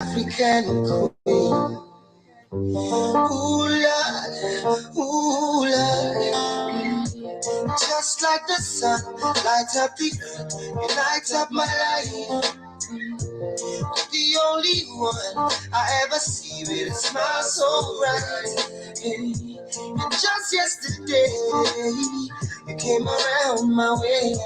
African queen. Ooh, Lord, ooh, Lord. Just like the sun, light up the earth, you light up my life. The only one I ever see with a smile so bright. Hey, and just yesterday, you came around my way.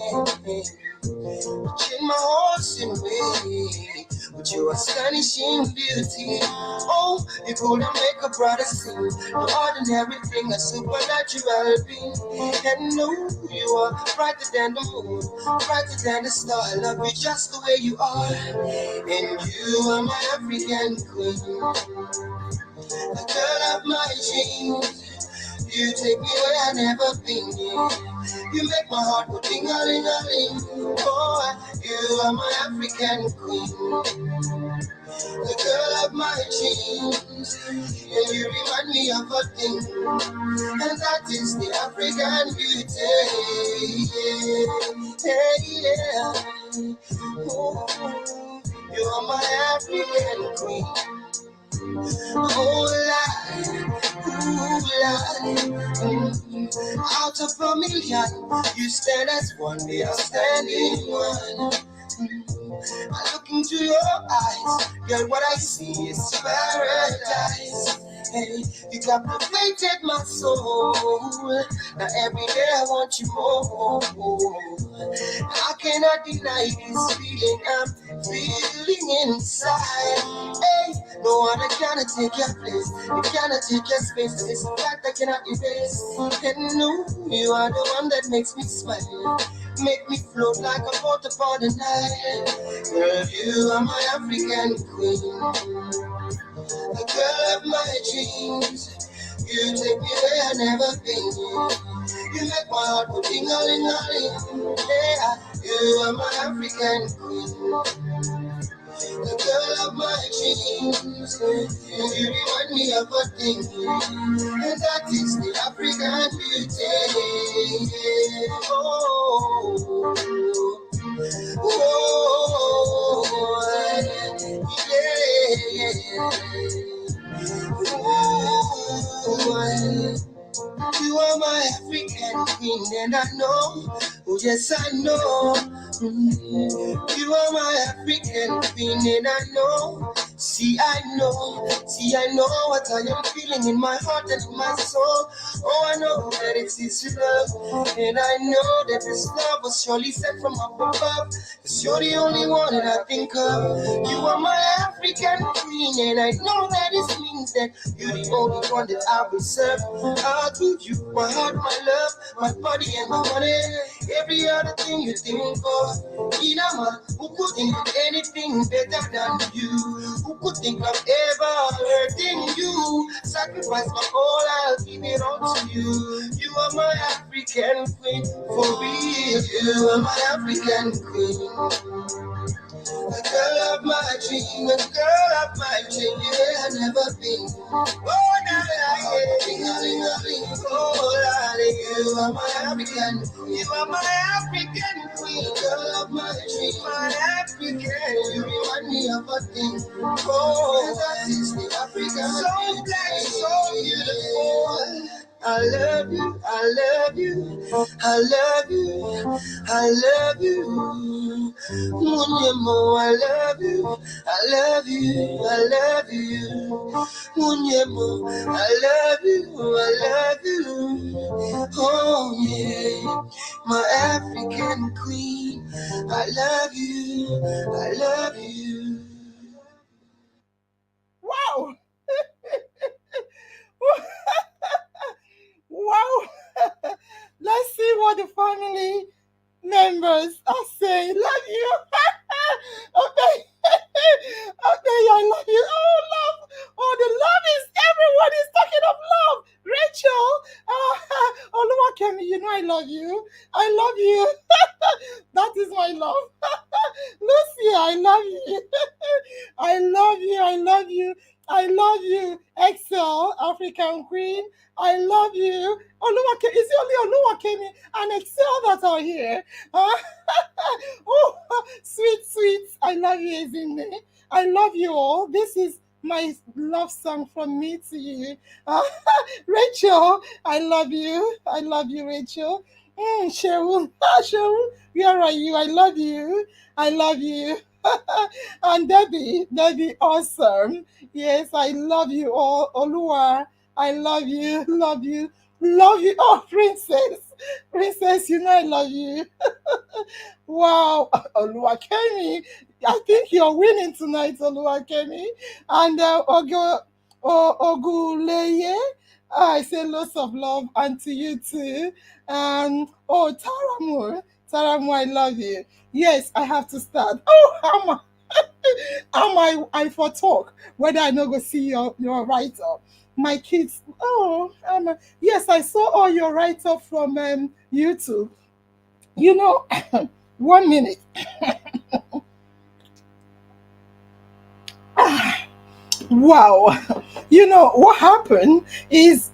Change my horse in way with your astonishing beauty. Oh, you couldn't make a brother sing. No ordinary thing, a supernatural being. And no, you are brighter than the moon, brighter than the star. I love you just the way you are. And you are my African queen, the girl of my dreams. You take me where I never been. You make my heart go ding-a-ling-a-ling. Boy, you are my African queen, the girl of my dreams. And you remind me of a thing, and that is the African beauty. Hey, yeah. Oh, you are my African queen. Oh, Lord. Out of a million, you stand as one, the outstanding one. I look into your eyes, girl, what I see is paradise. Hey, you captivated my soul. Now every day I want you more. I cannot deny this feeling I'm feeling inside. Hey, no other cannot take your place. You cannot take your space. It's a fact I cannot erase. And no, you are the one that makes me smile. Make me float like a boat upon the Nile. Girl, you are my African queen, the girl of my dreams. You take me where I never been. You make my heart go ding-a-ling-a-ling. Yeah, you are my African queen, the girl of my dreams. And you remind me of a thing, and that is the African beauty. Oh, oh, yeah. Ooh, you are my African queen, and I know, oh yes I know. You are my African queen, and I know. See I know what I am feeling in my heart and in my soul. Oh, I know that it is your love, and I know that this love was surely sent from up above. Cause you're the only one that I think of. You are my African queen, and I know that this means that you're the only one that I will serve. I'll give you my heart, my love, my body and my money. Every other thing you think of. In a man who could think of anything better than you, who could think of ever hurting you. Sacrifice my all, I'll give it all to you. You are my African queen, for real. You are my African queen, the girl of my dream, the girl of my dream, yeah, I've never been. Oh, now I am. Oh, Lord, you are my African, you are my African queen, girl of my dream, my African. You remind me of a thing. Oh, that is the African. So black, so beautiful. I love you, I love you, I love you, I love you. Munyemo, I love you, I love you, I love you. Munyemo, I love you, I love you. Oh yeah, my African queen, I love you, I love you. Wow! Wow! Let's see what the family members are saying. Love you. Okay. Okay, I love you. Oh, love. Oh, the love is everyone is talking of love. Rachel. Oluwakemi, you know I love you. I love you. That is my love. Lucy, I love you. I love you. you. I love you. I love you. Excel, African Queen. I love you. Oluwake, is it only Oluwakemi and Excel that are here? Huh? Oh, sweet, sweet. I love you, Ezine. I love you all. This is my love song from me to you. Uh, Rachel, I love you. I love you, Rachel. Cheryl, Cheryl, where are you? I love you. I love you. And Debbie, awesome. Yes, I love you all. Olua, I love you, love you, love you. Oh, Princess, you know I love you. Wow, Oluwakemi, I think you're winning tonight, Oluwakemi. And Oguleye, I say lots of love, and to you too. And oh, Taramu, I love you. Yes, I have to start. Oh, I for talk whether I no go see your write up. My kids, oh, yes, I saw all your write up from YouTube. You know, 1 minute. Wow. You know what happened is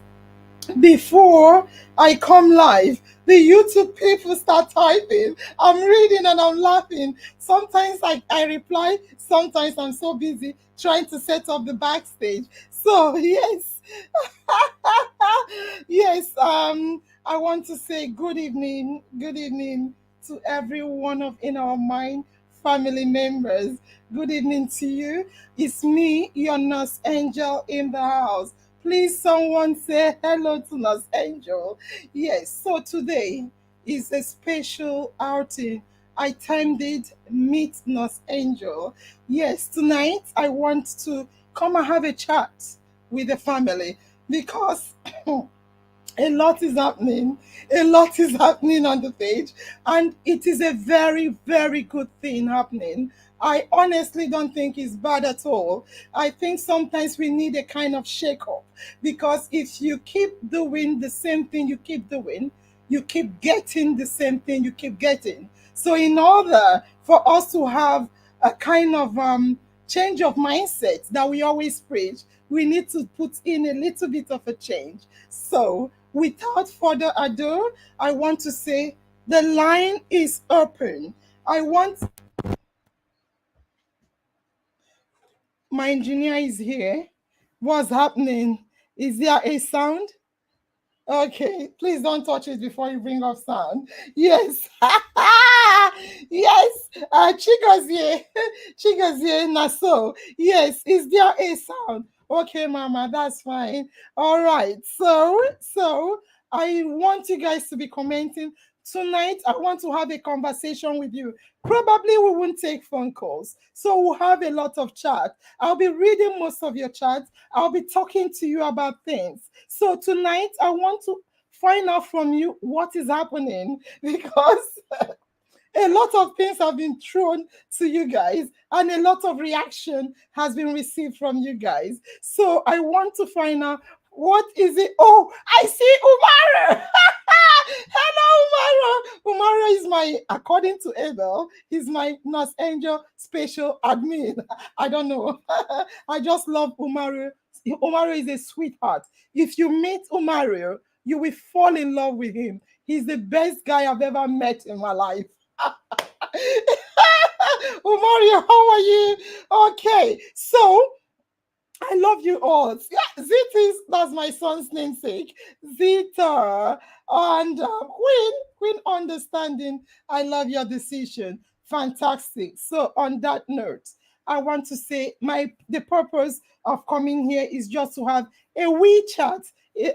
before I come live, the YouTube people start typing. I'm reading and I'm laughing. Sometimes I reply, sometimes I'm so busy trying to set up the backstage. So, yes. Yes, I want to say good evening to every one of In Our Mind family members. Good evening to you. It's me, your nurse angel in the house. Please, someone say hello to Nurse Angel. Yes, so today is a special outing. I timed it Meet Nurse Angel. Yes, tonight I want to come and have a chat with the family because a lot is happening. A lot is happening on the page, and it is a very, very good thing happening. I honestly don't think it's bad at all. I think sometimes we need a kind of shake up because if you keep doing the same thing you keep doing, you keep getting the same thing you keep getting. So, in order for us to have a kind of change of mindset that we always preach, we need to put in a little bit of a change. So, without further ado, I want to say the line is open. I want my engineer is here. What's happening? Is there a sound? Okay, please don't touch it before you bring up sound. Yes. Yes. Chigozie. Chigozie Naso. Yes. Is there a sound? Okay, Mama, that's fine. All right. So I want you guys to be commenting. Tonight, I want to have a conversation with you. Probably we won't take phone calls. So we'll have a lot of chat. I'll be reading most of your chats. I'll be talking to you about things. So tonight, I want to find out from you what is happening because a lot of things have been thrown to you guys and a lot of reaction has been received from you guys. So I want to find out what is it. Oh, I see Umaru. Hello, Umaru. Umaru is my, according to Abel, he's my Nurse Angel special admin. I don't know. I just love Umaru. Umaru is a sweetheart. If you meet Umaru, you will fall in love with him. He's the best guy I've ever met in my life. Umaru, how are you? Okay, so I love you all. Yeah, Zitis, that's my son's namesake. Zita. And Queen understanding. I love your decision. Fantastic. So on that note, I want to say the purpose of coming here is just to have a wee chat.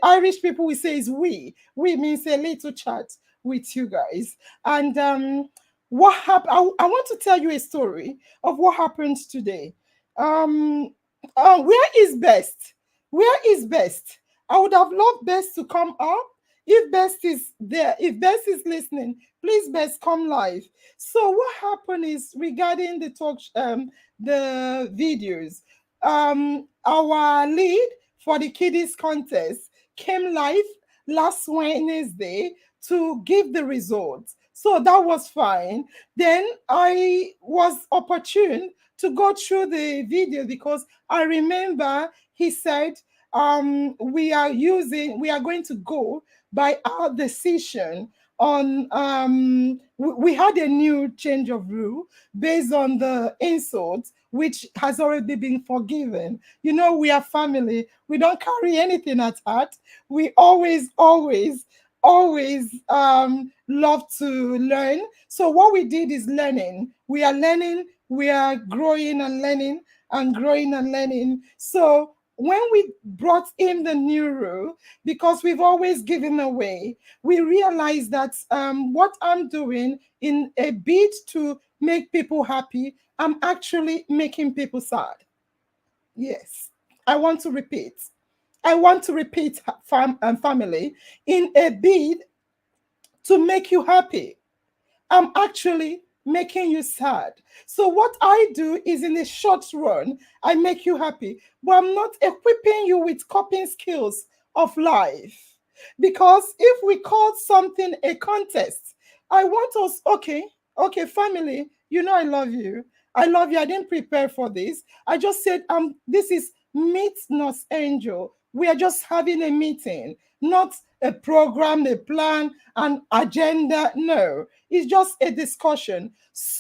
Irish people will say is we. We means a little chat with you guys. And what happened? I want to tell you a story of what happened today. Um, where is Best? Where is Best? I would have loved Best to come up. If Best is there, if Best is listening, please Best come live. So what happened is regarding the videos. Our lead for the kiddies contest came live last Wednesday to give the results. So that was fine. Then I was opportune to go through the video because I remember he said we are going to go by our decision on we had a new change of rule based on the insult which has already been forgiven. You know, we are family. We don't carry anything at heart. We always love to learn. So what we did is learning. We are learning, we are growing and learning and growing and learning. So when we brought in the new rule, because we've always given away, we realized that what I'm doing in a bid to make people happy, I'm actually making people sad. Yes, I want to repeat. I want to repeat, family, in a bid to make you happy, I'm actually making you sad. So what I do is in the short run, I make you happy, but I'm not equipping you with coping skills of life. Because if we call something a contest, I want us, okay, family, you know I love you. I love you. I didn't prepare for this. I just said, this is Meet Nurse Angel. We are just having a meeting, not a program, a plan, an agenda. No, it's just a discussion.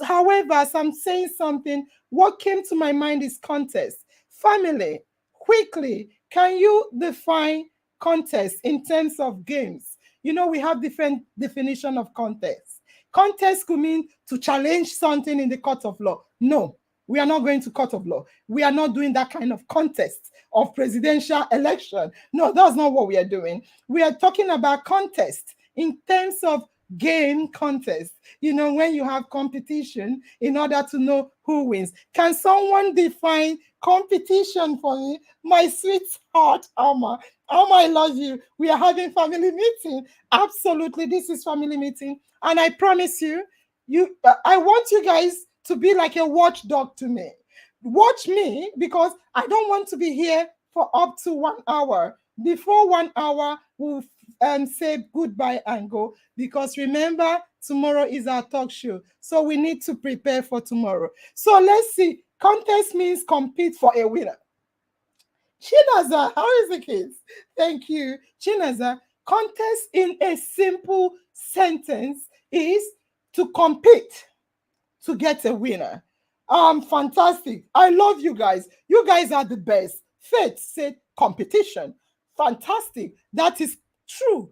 However, as I'm saying something, what came to my mind is contest. Family, quickly, can you define contest in terms of games? You know, we have different definition of contest. Contest could mean to challenge something in the court of law. No, we are not going to court of law. We are not doing that kind of contest of presidential election. No, that's not what we are doing. We are talking about contest in terms of game contest. You know, when you have competition in order to know who wins. Can someone define competition for me? My sweetheart, Alma. Alma, I love you. We are having family meeting. Absolutely, this is family meeting. And I promise you, I want you guys to be like a watchdog to me. Watch me because I don't want to be here for up to 1 hour. Before 1 hour, we'll say goodbye and go, because remember, tomorrow is our talk show. So we need to prepare for tomorrow. So let's see. Contest means compete for a winner. Chinaza, how is the kids? Thank you. Chinaza, contest in a simple sentence is to compete to get a winner. Fantastic. I love you guys. You guys are the best. Faith said competition. Fantastic. That is true.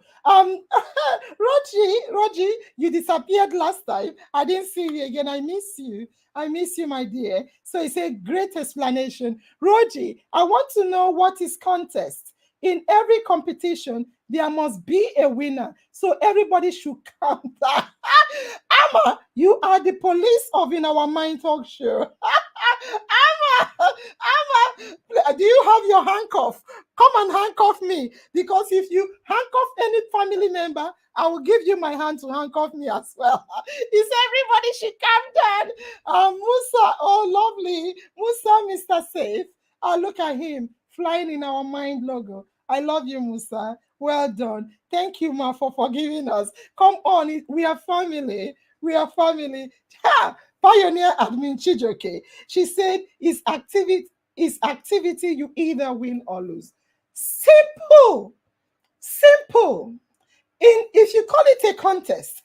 Rogie, you disappeared last time. I didn't see you again. I miss you. I miss you, my dear. So it's a great explanation. Rogie, I want to know what is contest. In every competition, there must be a winner. So everybody should count that. Amma, you are the police of In Our Mind talk show. Amma, do you have your handcuff? Come and handcuff me. Because if you handcuff any family member, I will give you my hand to handcuff me as well. Is everybody should calm down? Musa, oh lovely. Musa, Mr. Safe. Look at him flying In Our Mind logo. I love you, Musa. Well done. Thank you, Ma, for forgiving us. Come on, we are family. We are family. Ha! Pioneer Admin Chijoke. She said, is activity you either win or lose. Simple. Simple. If you call it a contest,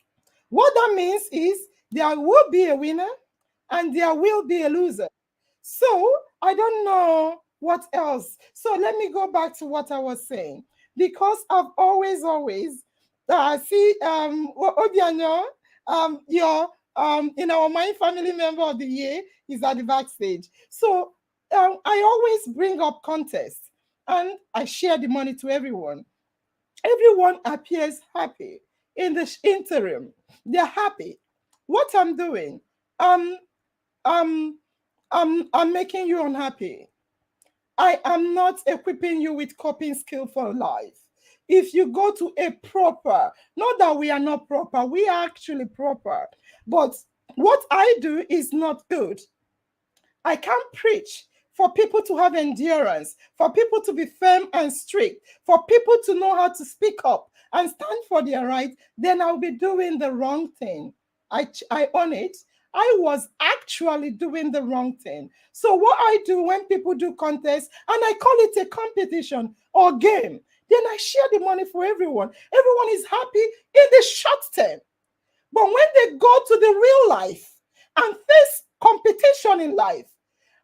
what that means is there will be a winner and there will be a loser. So I don't know what else. So let me go back to what I was saying. Because I've always see Obiano, your In Our Mind family member of the year is at the backstage. So I always bring up contests and I share the money to everyone. Everyone appears happy in the interim. They're happy. What I'm doing, um, um, I'm making you unhappy. I am not equipping you with coping skill for life. If you go to a proper, not that we are not proper, we are actually proper, but what I do is not good. I can't preach for people to have endurance, for people to be firm and strict, for people to know how to speak up and stand for their right, then I'll be doing the wrong thing. I own it. I was actually doing the wrong thing. So what I do when people do contests, and I call it a competition or game, then I share the money for everyone. Everyone is happy in the short term. But when they go to the real life and face competition in life,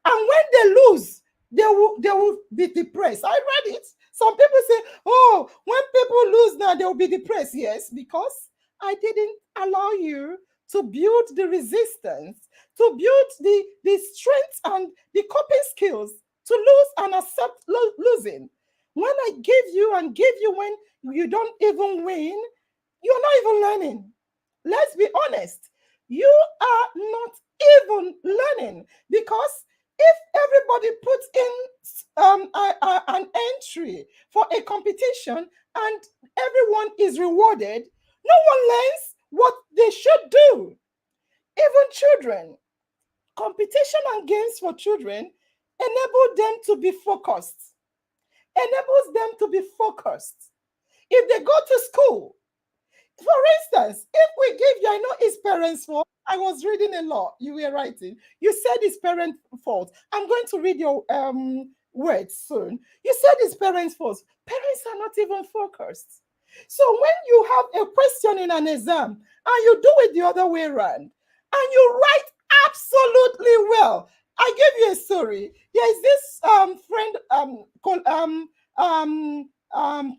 and when they lose, they will be depressed. I read it. Some people say, oh, when people lose now, they will be depressed. Yes, because I didn't allow you to build the resistance, to build the strength and the coping skills to lose and accept losing. When I give you and give you when you don't even win, you're not even learning. Let's be honest. You are not even learning, because if everybody puts in an entry for a competition and everyone is rewarded, no one learns what they should do. Even children, competition and games for children enable them to be focused, enables them to be focused. If they go to school, for instance, if we give you, I know it's parents' fault. I was reading a lot. You were writing. You said it's parents' fault. I'm going to read your words soon. You said it's parents' fault. Parents are not even focused. So when you have a question in an exam and you do it the other way around and you write absolutely well, I give you a story. There is this friend,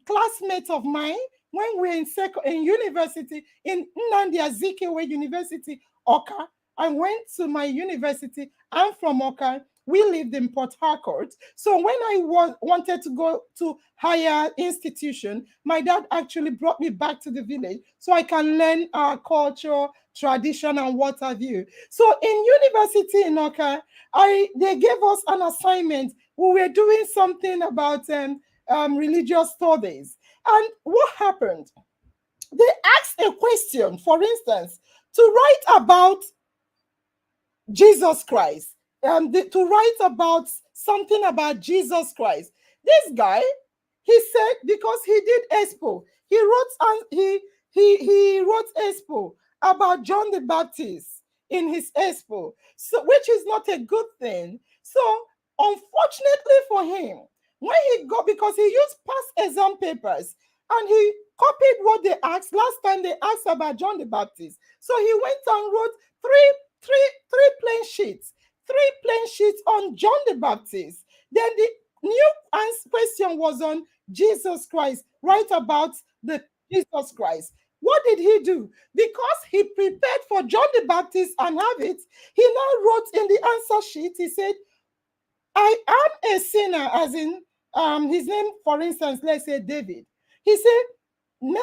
classmate of mine when we're in university in Nnamdi Azikiwe University, Oka. I went to my university. I'm from Oka. We lived in Port Harcourt. So when I wanted to go to higher institution, my dad actually brought me back to the village so I can learn our culture, tradition, and what have you. So in university in Oka, they gave us an assignment. We were doing something about religious studies. And what happened? They asked a question, for instance, to write about Jesus Christ, to write about something about Jesus Christ. This guy, he said, because he did expo, he wrote and he wrote expo about John the Baptist in his expo, so which is not a good thing. So unfortunately for him, when he got, because he used past exam papers and he copied what they asked last time they asked about John the Baptist, so he went and wrote three plain sheets on John the Baptist. Then the new question was on Jesus Christ. Write about the Jesus Christ. What did he do? Because he prepared for John the Baptist and have it, he now wrote in the answer sheet, he said, I am a sinner, as in his name, for instance, let's say David. He said,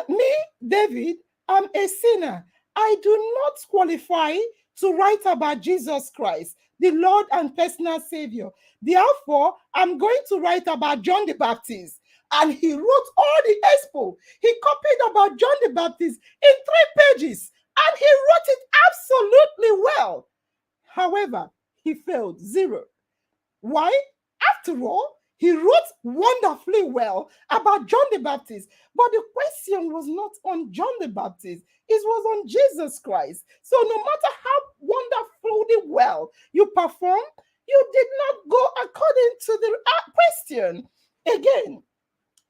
me, David, I'm a sinner. I do not qualify to write about Jesus Christ, the Lord and personal Savior. Therefore, I'm going to write about John the Baptist. And he wrote all the expo. He copied about John the Baptist in 3 pages. And he wrote it absolutely well. However, he failed, 0. Why? After all, he wrote wonderfully well about John the Baptist, but the question was not on John the Baptist, it was on Jesus Christ. So no matter how wonderfully well you perform, you did not go according to the question. Again,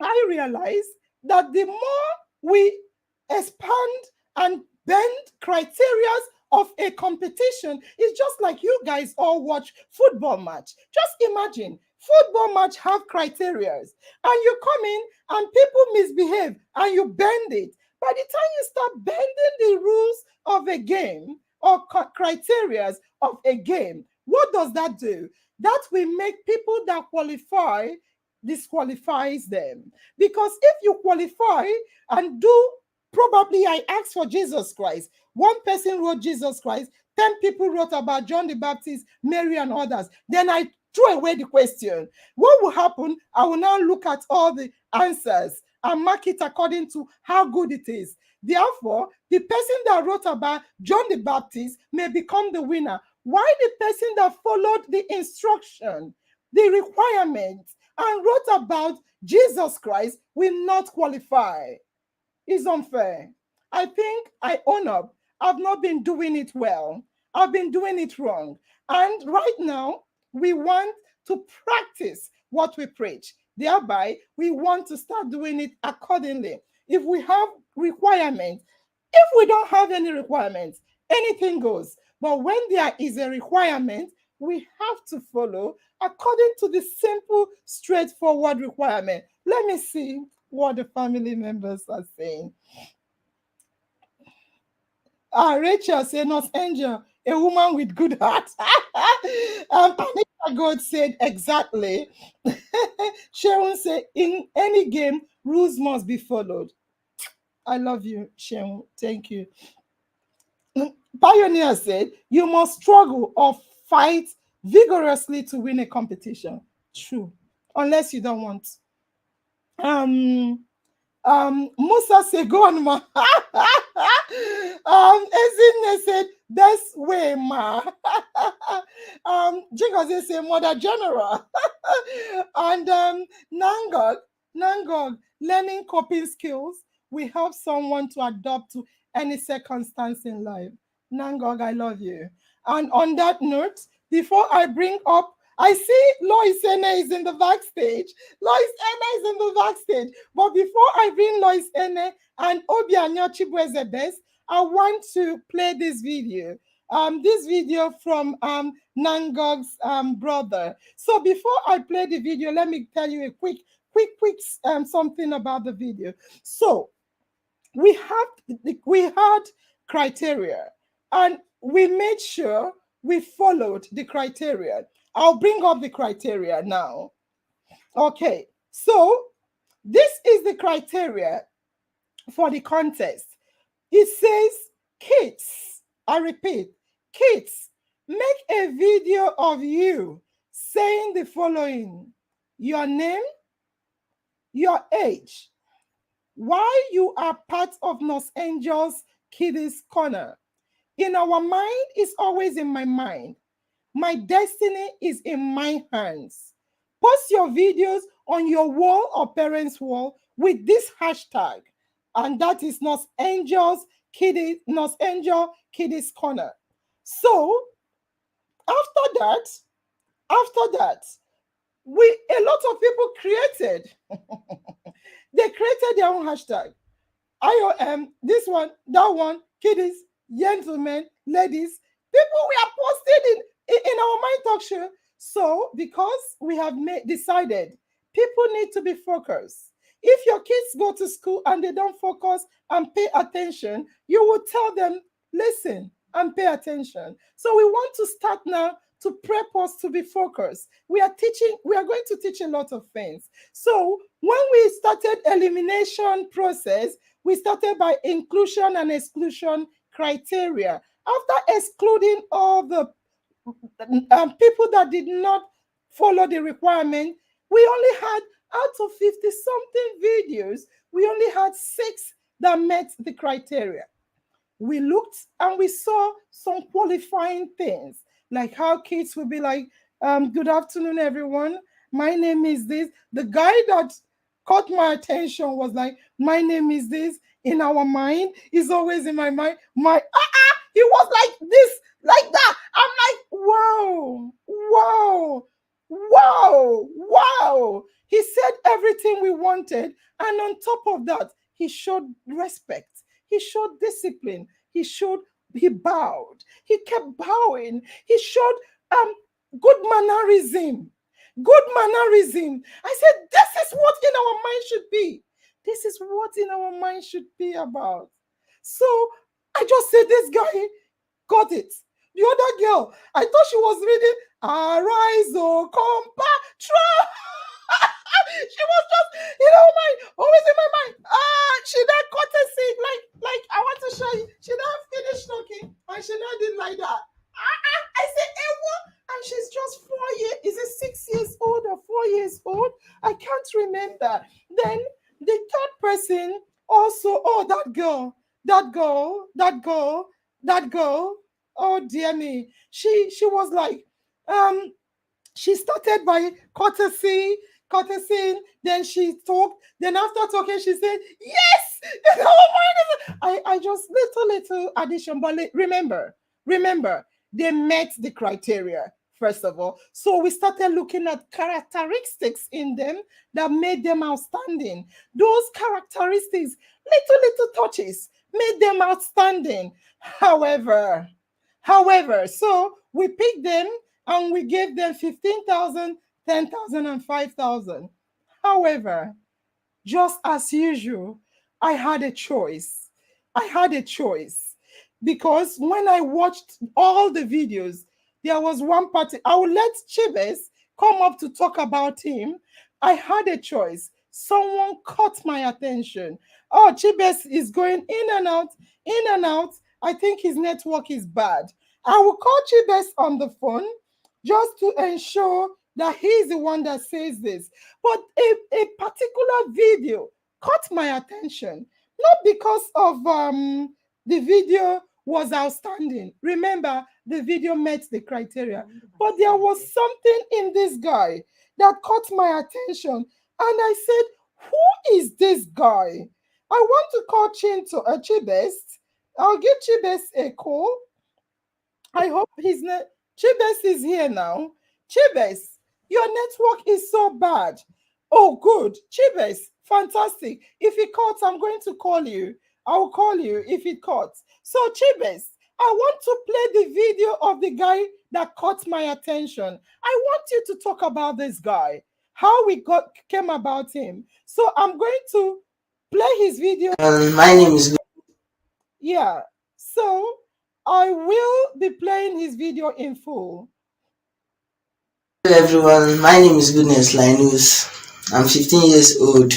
I realize that the more we expand and bend criteria of a competition, it's just like you guys all watch football match. Just imagine football match have criteria and you come in and people misbehave and you bend it. By the time you start bending the rules of a game or criteria of a game, what does that do? That will make people that qualify disqualifies them. Because if you qualify and do, probably I asked for Jesus Christ, one person wrote Jesus Christ, 10 people wrote about John the Baptist, Mary, and others. Then I threw away the question. What will happen? I will now look at all the answers and mark it according to how good it is. Therefore, the person that wrote about John the Baptist may become the winner. Why the person that followed the instruction, the requirements, and wrote about Jesus Christ will not qualify? It's unfair. I think I own up. I've not been doing it well. I've been doing it wrong. And right now, we want to practice what we preach. Thereby, we want to start doing it accordingly. If we have requirements, if we don't have any requirements, anything goes. But when there is a requirement, we have to follow according to the simple, straightforward requirement. Let me see what the family members are saying. Rachel said, NurseAngel, a woman with good heart. Anita God said, exactly. Sharon said, in any game, rules must be followed. I love you, Sharon. Thank you. Pioneer said, you must struggle or fight vigorously to win a competition. True. Unless you don't want. Musa said, go on, ma. Ezinne said, best way, ma. Jingoze said, mother general. And Nangog, learning coping skills will help someone to adapt to any circumstance in life. Nangog, I love you. And on that note, before I bring up, I see Lois Ene is in the backstage. Lois Ene is in the backstage. But before I bring Lois Ene and Obianyo Chibuezebes, I want to play this video. This video from Nangog's brother. So before I play the video, let me tell you a quick something about the video. So we had criteria, and we made sure we followed the criteria. I'll bring up the criteria now. Okay, so this is the criteria for the contest. It says, kids, I repeat, kids, make a video of you saying the following: your name, your age, why you are part of NurseAngel's Kiddies Corner. In our mind is always in my mind. My destiny is in my hands. Post your videos on your wall or parents' wall with this hashtag, and that is NurseAngel Kiddies Corner. So after that, a lot of people created. They created their own hashtag. IOM, this one, that one, kiddies, gentlemen, ladies. People we are posted in our Mind Talk show. So, because we have decided people need to be focused. If your kids go to school and they don't focus and pay attention, you will tell them, listen and pay attention. So we want to start now to prep us to be focused. We are going to teach a lot of things. So when we started elimination process, we started by inclusion and exclusion criteria. After excluding all the people that did not follow the requirement, we only had, out of 50-something videos, we only had 6 that met the criteria. We looked and we saw some qualifying things, like how kids will be like, good afternoon, everyone. My name is this. The guy that caught my attention was like, my name is this. In our mind, is always in my mind. He was like this, like that. I'm like, wow. He said everything we wanted. And on top of that, he showed respect. He showed discipline. He bowed. He kept bowing. He showed good mannerism. I said, this is what in our mind should be. This is what in our mind should be about. So I just said, this guy got it. The other girl, I thought she was reading Arise, O Compatriot. She was just, always in my mind. She not cut a seat, like I want to show you. She not finished talking, and she not did like that. I said, Ewa, and she's just 4 years. Is it 6 years old or 4 years old? I can't remember. Then the third person also, that girl. Oh dear me. She was like, she started by courtesy, then she talked, then after talking, she said, yes! I just little addition, but remember, they met the criteria, first of all. So we started looking at characteristics in them that made them outstanding. Those characteristics, little touches, made them outstanding. However, so we picked them and we gave them 15,000, 10,000, and 5,000. However, just as usual, I had a choice. Because when I watched all the videos, there was one party. I will let Chibes come up to talk about him. I had a choice. Someone caught my attention. Oh, Chibes is going in and out, in and out. I think his network is bad. I will call Chibes on the phone just to ensure that he's the one that says this. But a particular video caught my attention, not because of the video was outstanding. Remember, the video met the criteria, but there was something in this guy that caught my attention, and I said, "Who is this guy?" I want to call Chibest. I'll give Chibest a call. I hope Chibes is here now. Chibes, your network is so bad. Oh, good. Chibes, fantastic. If it cuts, I'm going to call you. I will call you if it cuts. So, Chibes, I want to play the video of the guy that caught my attention. I want you to talk about this guy, how we came about him. So, I'm going to play his video. My name is. Yeah. So, I will be playing his video in full. Hello everyone, my name is Goodness Linus. I'm 15 years old.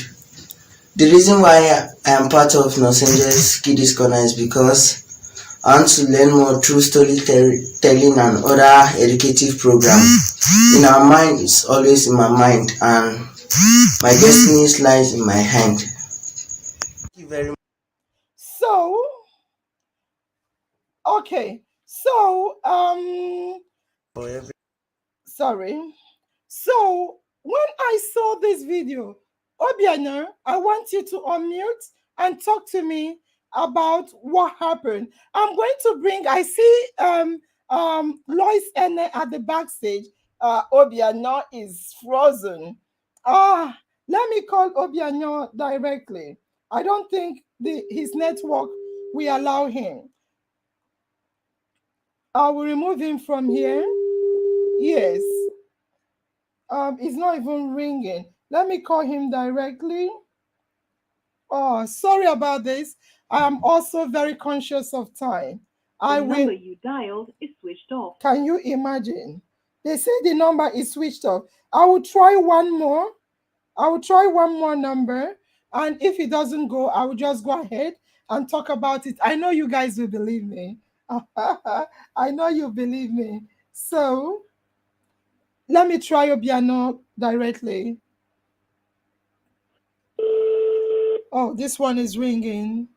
The reason why I am part of NurseAngel's Kiddies Corner is because I want to learn more through storytelling and other educative programs. In our mind, it's always in my mind, and my destiny lies in my hand. Thank you very much. So, okay. So, sorry. So, when I saw this video, Obiano, I want you to unmute and talk to me about what happened. I'm going to bring, I see Lois Ene at the backstage. Obiano is frozen. Let me call Obiano directly. I don't think his network will allow him. I will remove him from here. Yes. It's not even ringing. Let me call him directly. Oh, sorry about this. I am also very conscious of time. The number you dialed is switched off. Can you imagine? They say the number is switched off. I will try one more. Number. And if it doesn't go, I will just go ahead and talk about it. I know you guys will believe me. I know you believe me. So, let me try Obiano directly. Oh, this one is ringing.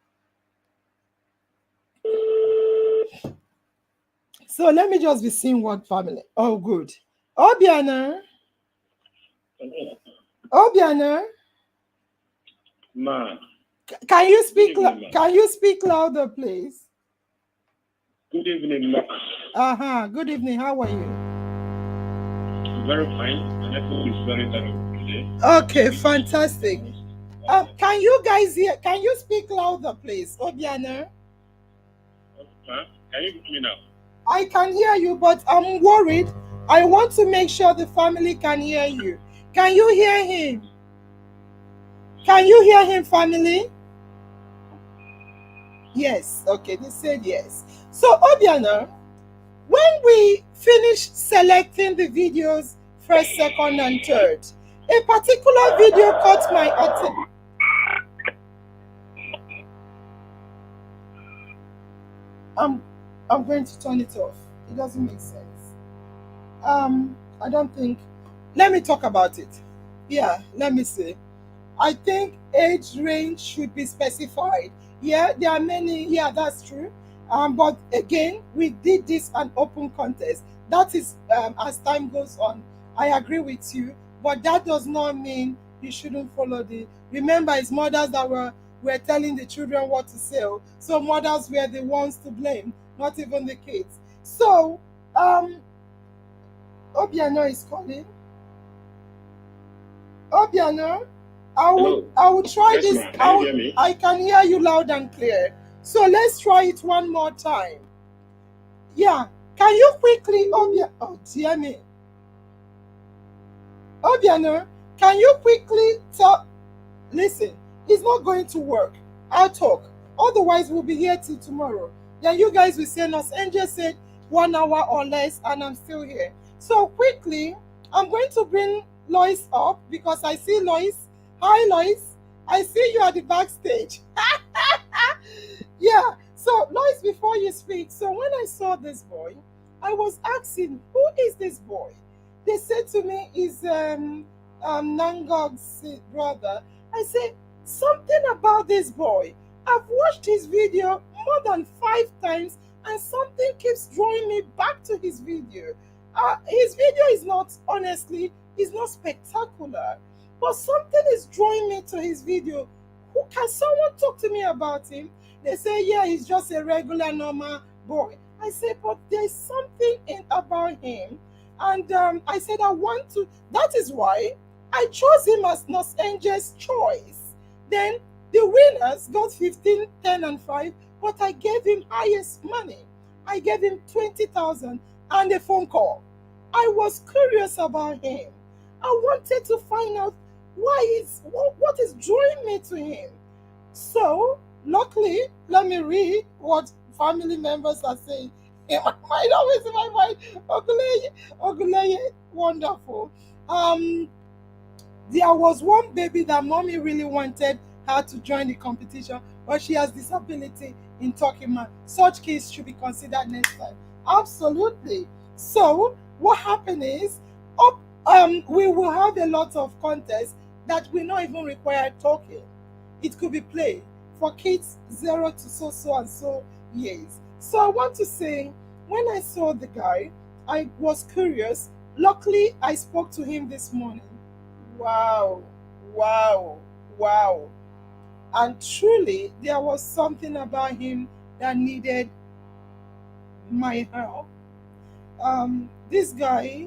So let me just be seeing what family. Oh, good. Obiano. Ma. Can you speak? Can you speak louder, please? Good evening, ma. Good evening. How are you? Very fine. And everything is very thorough today. Okay, fantastic. Can you guys hear? Can you speak louder, please, Obiano? Ma, can you hear me now? I can hear you, but I'm worried. I want to make sure the family can hear you. Can you hear him? Can you hear him, family? Yes. Okay, they said yes. So, Obiano, when we finished selecting the videos, first, second, and third, a particular video caught my attention. I'm going to turn it off. It doesn't make sense. I don't think. Let me talk about it. Yeah, let me see. I think age range should be specified. Yeah, there are many. Yeah, that's true. But again, we did this an open contest. That is, as time goes on, I agree with you. But that does not mean you shouldn't follow the. Remember, it's mothers that were telling the children what to say. So mothers were the ones to blame, not even the kids. So Obiano is calling. Obiano, Hello. I will try Yes, this. ma'am. Can you hear me? I can hear you loud and clear. So let's try it one more time. Yeah. Can you quickly, oh dear me. Obiano, can you quickly tell? Listen, it's not going to work. I'll talk. Otherwise, we'll be here till tomorrow. Then you guys will say, NurseAngel said 1 hour or less, and I'm still here. So quickly, I'm going to bring Lois up because I see Lois. Hi, Lois. I see you at the backstage. Yeah. So, Lois, before you speak, so when I saw this boy, I was asking, who is this boy? They said to me, is Nangog's brother. I said, something about this boy. I've watched his video more than 5 times and something keeps drawing me back to his video. His video is not, honestly, is not spectacular, but something is drawing me to his video. Who can someone talk to me about him? They say, yeah, he's just a regular, normal boy. I said, but there's something about him. And I said, I want to, that is why I chose him as NurseAngel's choice. Then the winners got 15, 10, and 5, but I gave him highest money. I gave him 20,000 and a phone call. I was curious about him. I wanted to find out what is drawing me to him. So, luckily, let me read what family members are saying. In my mind, always in my mind, Oguleye, wonderful. There was one baby that mommy really wanted her to join the competition, but she has disability in talking man. Such kids should be considered next time. Absolutely. So what happened is, we will have a lot of contests that will not even require talking. It could be played for kids 0 to so and so years. So I want to say, when I saw the guy, I was curious. Luckily, I spoke to him this morning. Wow, wow, wow. And truly, there was something about him that needed my help. This guy,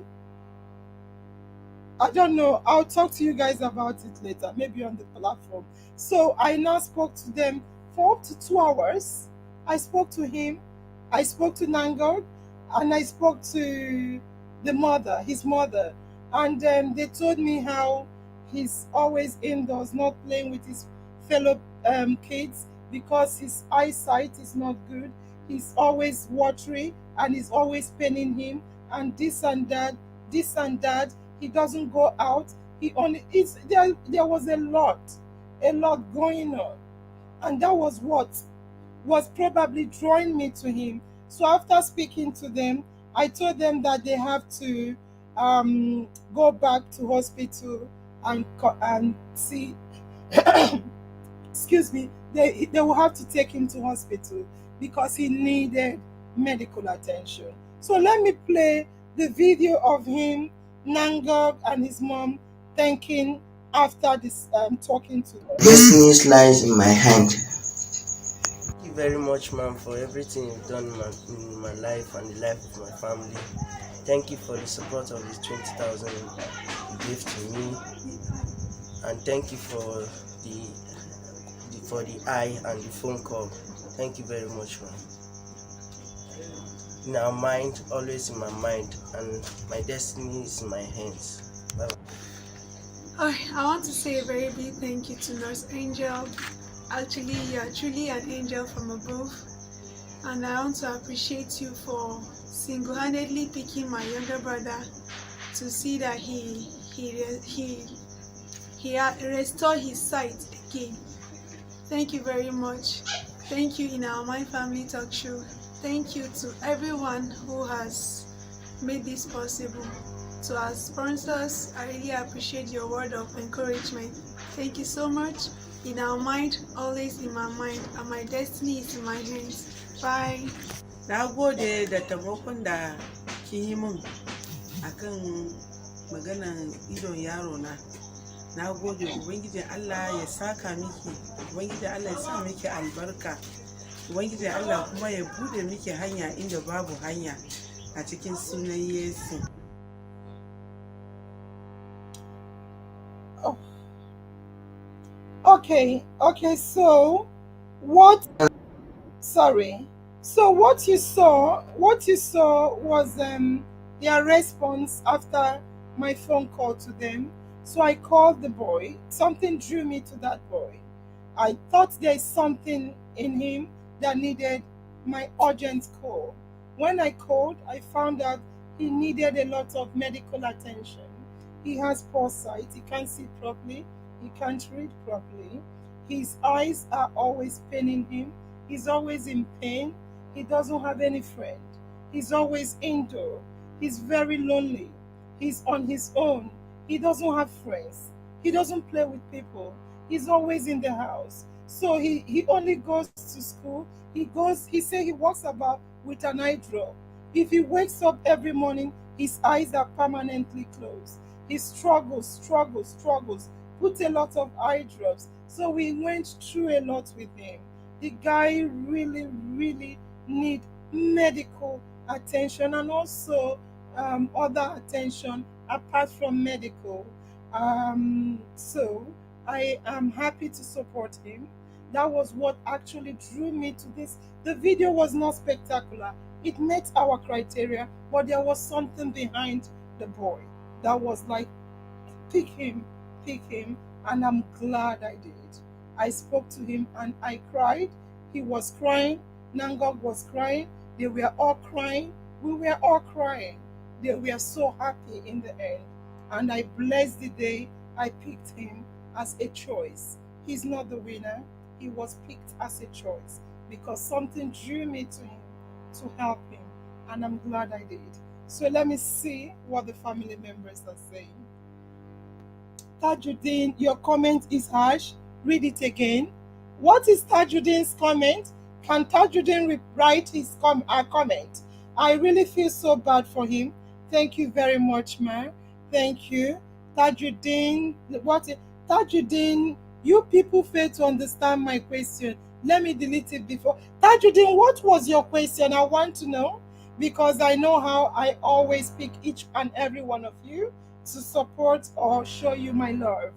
I don't know, I'll talk to you guys about it later, maybe on the platform. So I now spoke to them for up to 2 hours. I spoke to him, I spoke to Nangor, and I spoke to the mother, his mother. And they told me how he's always indoors, not playing with his fellow kids because his eyesight is not good. He's always watery and it's always paining him, and this and that, this and that. He doesn't go out. He only there was a lot going on, and that was what was probably drawing me to him. So after speaking to them, I told them that they have to go back to hospital and see. Excuse me. They will have to take him to hospital because he needed medical attention. So let me play the video of him, Nangog, and his mom thanking after this talking to them. Destiny lies in my hand. Thank you very much, ma'am, for everything you've done in my life and the life of my family. Thank you for the support of this 20,000 you gave to me, and thank you for the eye and the phone call. Thank you very much, ma'am. In our mind, always in my mind, and my destiny is in my hands. Bye-bye. I want to say a very big thank you to NurseAngel. Actually, you are truly an angel from above, and I want to appreciate you for single-handedly picking my younger brother to see that he restored his sight again. Thank you very much. Thank you in our My Family Talk Show. Thank you to everyone who has made this possible. To our sponsors, I really appreciate your word of encouragement. Thank you so much. In our mind, always in my mind, and my destiny is in my hands. Bye. Na gode da taimakon da kin yi min akan maganan idon yaro na. Na gode, Ubangijin Allah ya saka miki, Ubangijin Allah ya sa miki albarka, Ubangijin Allah kuma ya bude miki hanya inda babu hanya. a cikin sunan Yesu. Oh, okay, so what sorry. So what you saw was their response after my phone call to them. So I called the boy. Something drew me to that boy. I thought there is something in him that needed my urgent call. When I called, I found out he needed a lot of medical attention. He has poor sight, he can't see properly, he can't read properly. His eyes are always paining him. He's always in pain. He doesn't have any friend. He's always indoor. He's very lonely. He's on his own. He doesn't have friends. He doesn't play with people. He's always in the house. So he only goes to school. He say he walks about with an eye drop. If he wakes up every morning, his eyes are permanently closed. He struggles, put a lot of eye drops. So we went through a lot with him. The guy really need medical attention and also other attention apart from medical. So I am happy to support him. That was what actually drew me to this. The video was not spectacular. It met our criteria, but there was something behind the boy that was like, pick him, and I'm glad I did. I spoke to him and I cried. He was crying. Nangog was crying. They were all crying. We were all crying. They were so happy in the end. And I blessed the day I picked him as a choice. He's not the winner. He was picked as a choice because something drew me to him to help him. And I'm glad I did. So let me see what the family members are saying. Tajuddin, your comment is harsh. Read it again. What is Tajuddin's comment? Can Tajuddin write his comment? I really feel so bad for him. Thank you very much, ma. Thank you. Tajuddin, Tajuddin, you people fail to understand my question. Let me delete it before. Tajuddin, what was your question? I want to know because I know how I always pick each and every one of you to support or show you my love.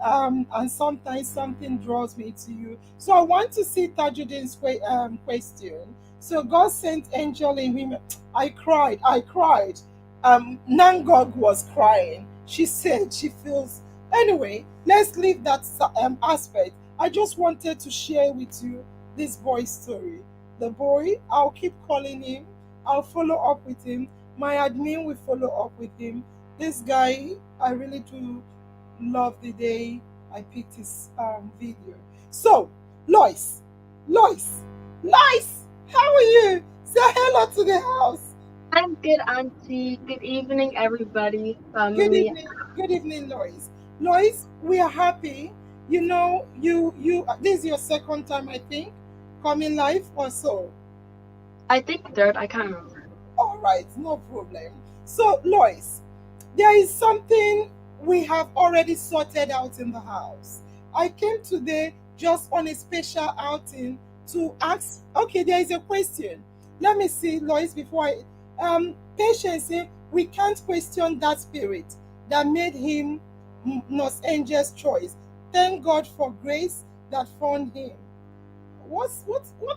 And sometimes something draws me to you. So I want to see Tajuddin's question. So God sent angel in him. I cried. Nangog was crying. She said she feels. Anyway, let's leave that aspect. I just wanted to share with you this boy's story. The boy, I'll keep calling him. I'll follow up with him. My admin will follow up with him. This guy, I really do love the day I picked his video. So, Lois, how are you? Say hello to the house. I'm good, Auntie. Good evening, everybody. Family. Good evening, Lois. Lois, we are happy. You know, you this is your second time, I think, coming live or so. I think third. I can't remember. All right, no problem. So, Lois, there is something we have already sorted out in the house. I came today just on a special outing to ask. Okay, there is a question. Let me see, Lois, before Patience say we can't question that spirit that made him NurseAngel's choice. Thank God for grace that found him. What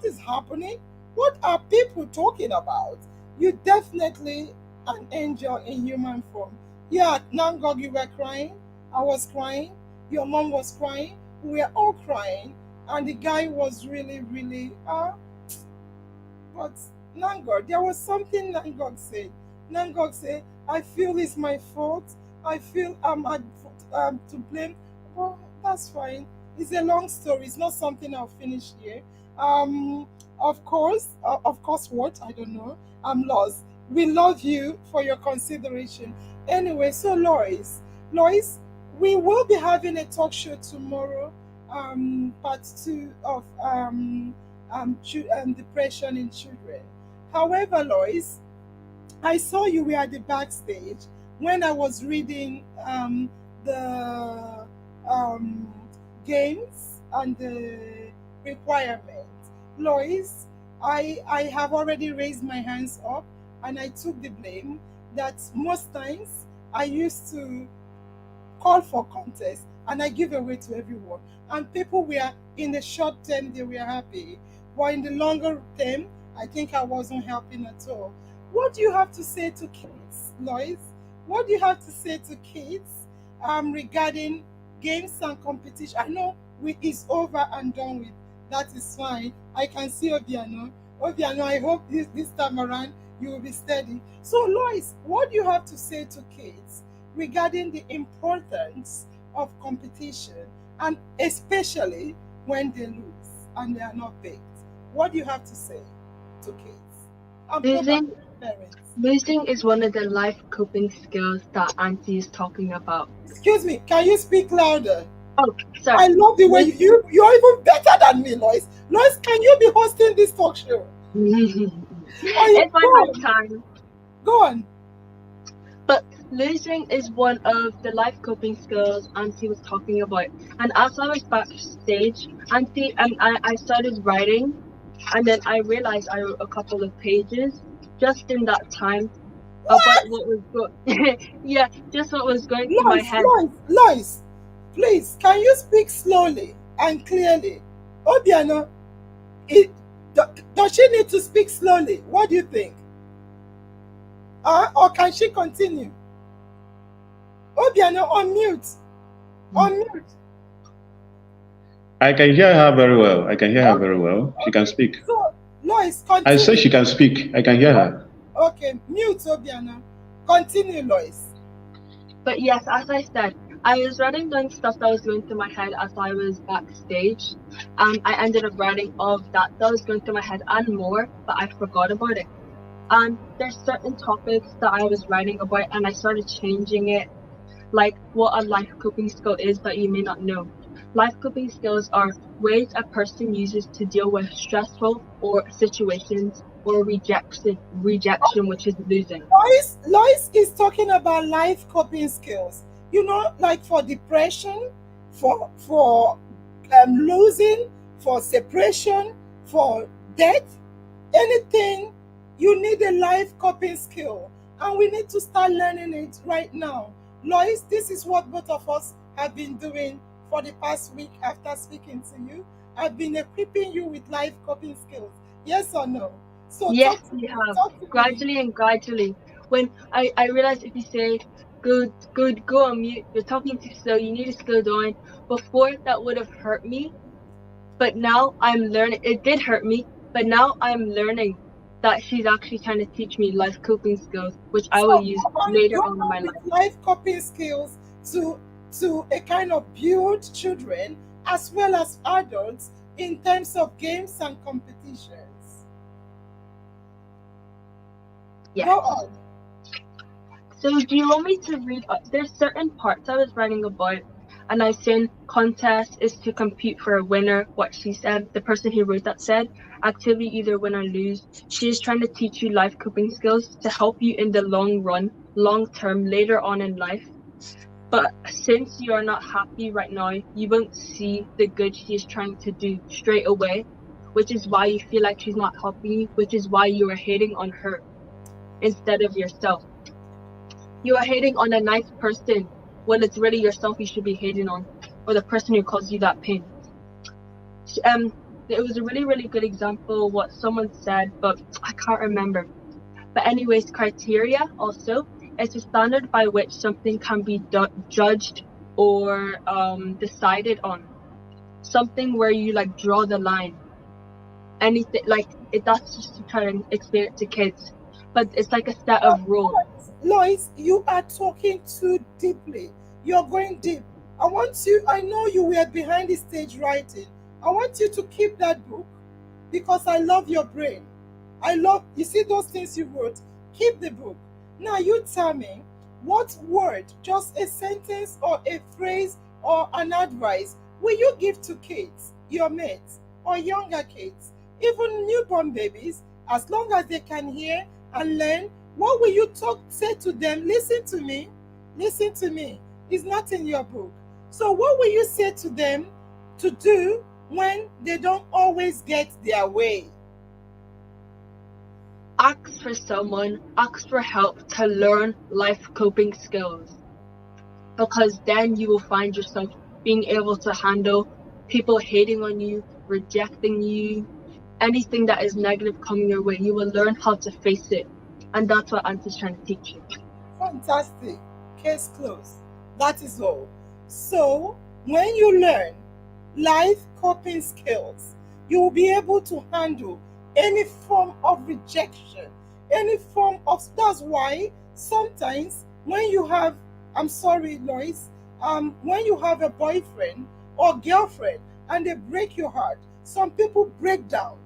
is happening? What are people talking about? You definitely an angel in human form. Yeah, Nangog, you were crying. I was crying. Your mom was crying. We were all crying. And the guy was really but Nangog, there was something Nangog said. Nangog said, I feel it's my fault. I feel I'm to blame. Well, that's fine. It's a long story. It's not something I'll finish here. Of course, what? I don't know. I'm lost. We love you for your consideration. Anyway, so Lois, we will be having a talk show tomorrow, part 2 of depression in children. However, Lois, I saw you were at the backstage when I was reading the games and the requirements. Lois, I have already raised my hands up. and I took the blame that most times I used to call for contests and I give away to everyone. And people were, in the short term, they were happy. But in the longer term, I think I wasn't helping at all. What do you have to say to kids, Lois? What do you have to say to kids regarding games and competition? I know it's over and done with. That is fine. I can see Obiano. Obiano, I hope this time around you will be steady. So, Lois, what do you have to say to kids regarding the importance of competition, and especially when they lose and they are not picked? What do you have to say to kids and Losing, parents? losing is one of the life coping skills that Auntie is talking about. Excuse me, can you speak louder? Oh, sorry. I love the way you're even better than me, Lois. Lois, can you be hosting this talk show? If I had time. Go on. But losing is one of the life coping skills Auntie was talking about. And as I was backstage, Auntie, I started writing, and then I realized I wrote a couple of pages just in that time about what was yeah, just what was going through my head. Lois, please, can you speak slowly and clearly? Obiano, does she need to speak slowly? What do you think? Or can she continue? Obiano, unmute. Unmute. I can hear her very well. I can hear her very well. She can speak. So, Lois, continue. I say she can speak. I can hear her. Okay, mute, Obiano. Continue, Lois. But yes, as I said, I was writing down stuff that was going through my head as I was backstage. I ended up writing all of that was going through my head and more, but I forgot about it. There's certain topics that I was writing about, and I started changing it, like what a life coping skill is that you may not know. Life coping skills are ways a person uses to deal with stressful or situations or rejection, which is losing. Lois is talking about life coping skills. You know, like for depression, for losing, for separation, for death, anything, you need a life coping skill. And we need to start learning it right now. Lois, this is what both of us have been doing for the past week after speaking to you. I've been equipping you with life coping skills. Yes or no? So yes, you have. Gradually. When I realized if you say, good, go on mute, you're talking too slow, you need to slow down. Before, that would have hurt me. But now I'm learning. It did hurt me, but now I'm learning that she's actually trying to teach me life coping skills, which I will use later on in my life. Life coping skills to a kind of build children as well as adults in terms of games and competitions. Yes. Go on. So do you want me to read? There's certain parts I was writing about, and I saying contest is to compete for a winner. What she said, the person who wrote that said, activity either win or lose. She is trying to teach you life coping skills to help you in the long run, long term, later on in life. But since you are not happy right now, you won't see the good she is trying to do straight away, which is why you feel like she's not helping you, which is why you are hating on her instead of yourself. You are hating on a nice person when it's really yourself you should be hating on, or the person who caused you that pain. It was a really, really good example what someone said, but I can't remember. But anyways, criteria also is a standard by which something can be judged or decided on. Something where you like draw the line. Anything like it. That's just to try and explain it to kids, but it's like a set of rules. Lois, you are talking too deeply. You're going deep. I know you were behind the stage writing. I want you to keep that book because I love your brain. You see those things you wrote? Keep the book. Now you tell me what word, just a sentence or a phrase or an advice, will you give to kids, your mates, or younger kids, even newborn babies, as long as they can hear and learn? What will you say to them? Listen to me. It's not in your book. So what will you say to them to do when they don't always get their way? ask for someone, ask for help to learn life coping skills, because then you will find yourself being able to handle people hating on you, rejecting you, anything that is negative coming your way. You will learn how to face it, and that's what Auntie's trying to teach you. Fantastic. Case closed. That is all. So, when you learn life coping skills, you will be able to handle any form of rejection, any form of. That's why sometimes when you have, I'm sorry, Lois, when you have a boyfriend or girlfriend and they break your heart, some people break down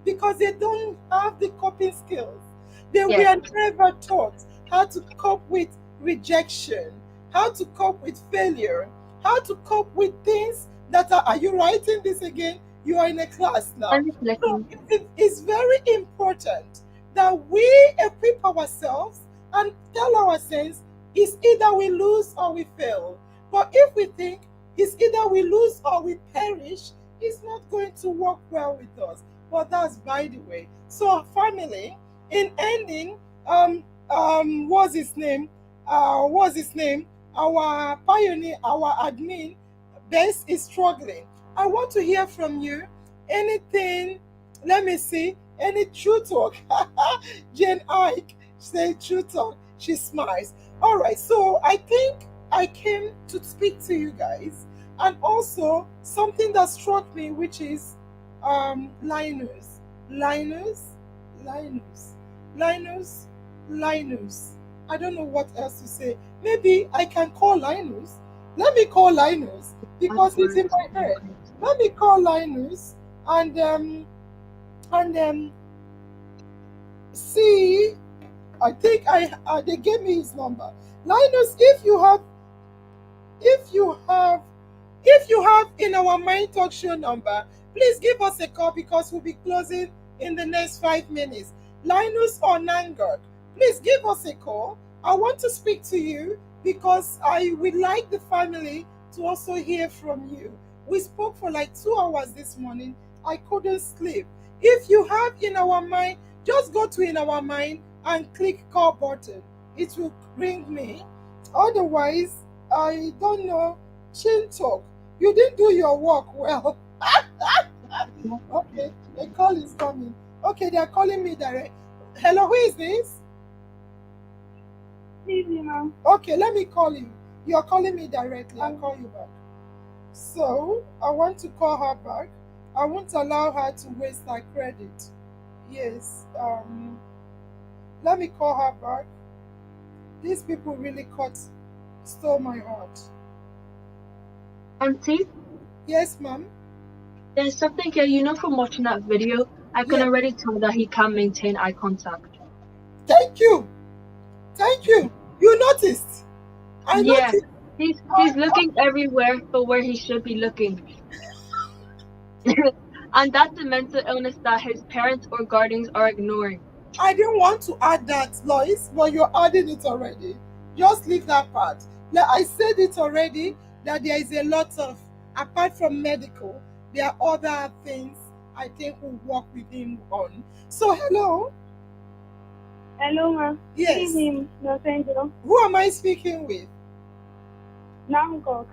because they don't have the coping skills. They were never taught how to cope with rejection, how to cope with failure, how to cope with things that are you writing this again? You are in a class now. So it's very important that we equip ourselves and tell ourselves it's either we lose or we fail. But if we think it's either we lose or we perish, it's not going to work well with us. But that's by the way. So family, in ending, what's his name? Our pioneer, our admin, Bess is struggling. I want to hear from you. Anything? Let me see. Any true talk? Jane Ike say true talk. She smiles. All right. So I think I came to speak to you guys, and also something that struck me, which is Linus. I don't know what else to say. Maybe I can call Linus. Let me call Linus because it's in my head. Let me call Linus and see. I think they gave me his number. Linus, if you have in our Mind Talk Show number, please give us a call because we'll be closing in the next 5 minutes. Linus or Nangok, please give us a call. I want to speak to you because I would like the family to also hear from you. We spoke for like 2 hours this morning. I couldn't sleep. If you have in our mind, just go to in our mind and click call button. It will ring me. Otherwise, I don't know. Chin talk. You didn't do your work well. Okay, a call is coming. Okay, they are calling me direct. Hello, who is this? Easy, ma'am. Okay, let me call you. You're calling me directly. I'll call you back. So, I want to call her back. I won't allow her to waste her credit. Yes, let me call her back. These people really stole my heart. Auntie? Yes, ma'am? There's something here, from watching that video, I can already tell that he can maintain eye contact. Thank you. You noticed. I noticed. He's looking everywhere but where he should be looking. And that's a mental illness that his parents or guardians are ignoring. I didn't want to add that, Lois, but you're adding it already. Just leave that part. I said it already that there is a lot of, apart from medical, there are other things I think we'll work with him on. So, hello. Hello, ma'am. Yes. Good evening, NurseAngel. Who am I speaking with? Nangok.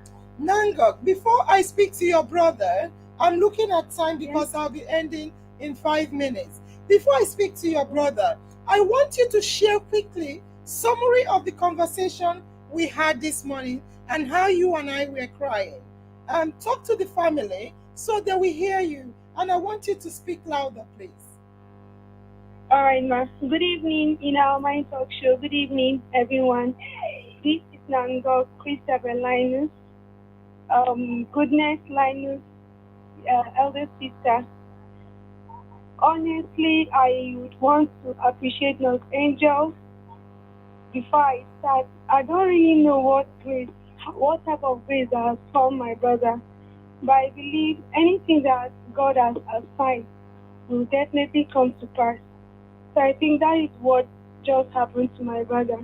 Before I speak to your brother, I'm looking at time because I'll be ending in 5 minutes. Before I speak to your brother, I want you to share quickly summary of the conversation we had this morning and how you and I were crying. Talk to the family so that we hear you. And I want you to speak louder, please. All right, ma. Good evening in our Mind Talk Show. Good evening, everyone. This is Nangok, Christabel Linus, Goodness Linus, elder sister. Honestly, I would want to appreciate NurseAngel. Before I start, I don't really know what type of grace has found my brother, but I believe anything that God has assigned will definitely come to pass. So I think that is what just happened to my brother.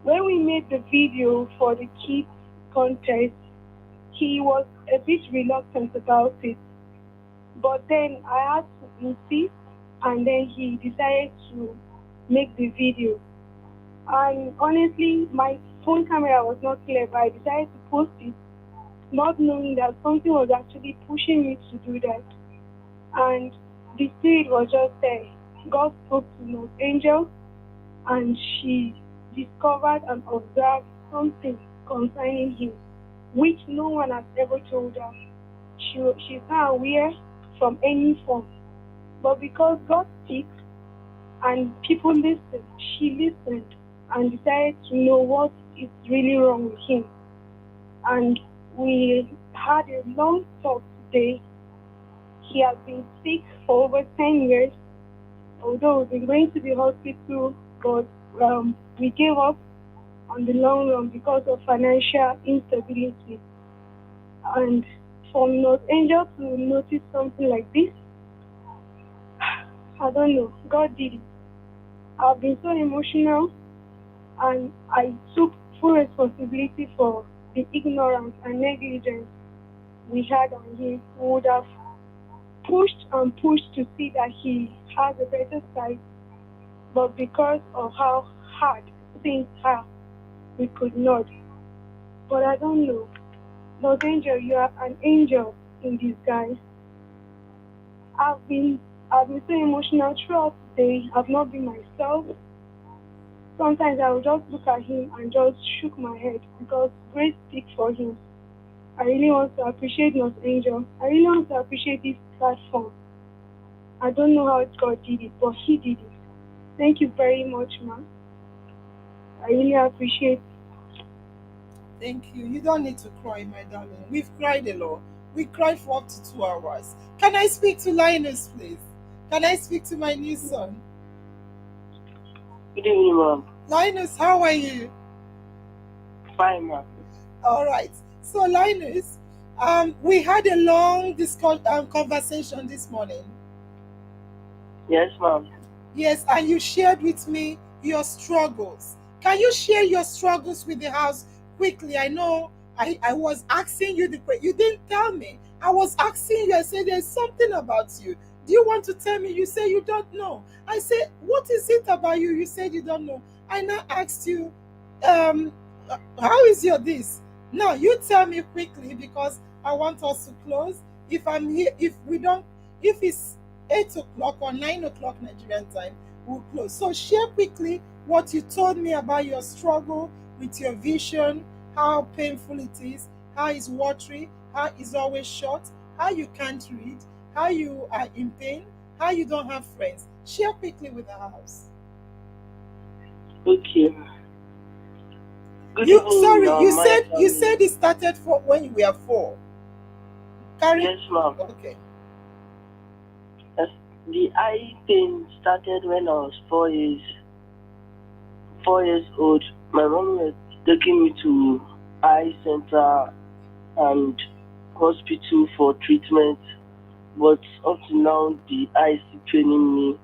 When we made the video for the kids contest, he was a bit reluctant about it. But then I had to insist, and then he decided to make the video. And honestly, my phone camera was not clear, but I decided to post it, not knowing that something was actually pushing me to do that. And the spirit was just there. God spoke to NurseAngel, and she discovered and observed something concerning him, which no one has ever told her. She's not aware from any form. But because God speaks and people listen, she listened and decided to know what is really wrong with him. And we had a long talk today. He has been sick for over 10 years, although we've been going to the hospital, but we gave up on the long run because of financial instability. And for NurseAngel to notice something like this, I don't know, God did it. I've been so emotional, and I took full responsibility for the ignorance and negligence we had on him. We would have pushed and pushed to see that he has a better side, but because of how hard things are, we could not. But I don't know. NurseAngel, you are an angel in disguise. I've been so emotional throughout the day. I've not been myself. Sometimes I would just look at him and just shook my head because grace speaks for him. I really want to appreciate NurseAngel. I really want to appreciate this platform. I don't know how God did it, but he did it. Thank you very much, ma'am. I really appreciate it. Thank you. You don't need to cry, my darling. We've cried a lot. We cried for up to 2 hours. Can I speak to Linus, please? Can I speak to my new son? Good evening, ma'am. Linus, how are you? Fine, ma'am. All right. So, Linus, we had a long conversation this morning. Yes, ma'am. Yes, and you shared with me your struggles. Can you share your struggles with the house quickly? I know I was asking you the question. You didn't tell me. I was asking you. I said, there's something about you. Do you want to tell me? You say you don't know. I said, what is it about you? You said you don't know. I now asked you, how is your this? Now you tell me quickly because I want us to close. If I'm here, if it's 8 o'clock or 9 o'clock Nigerian time, we'll close. So share quickly what you told me about your struggle with your vision, how painful it is, how it's watery, how it's always short, how you can't read, how you are in pain, how you don't have friends. Share quickly with the house. Okay. You said it started when you were 4. Yes, ma'am. Okay. The eye pain started when I was 4 years old. My mom was taking me to eye center and hospital for treatment, but up to now the eye is paining me,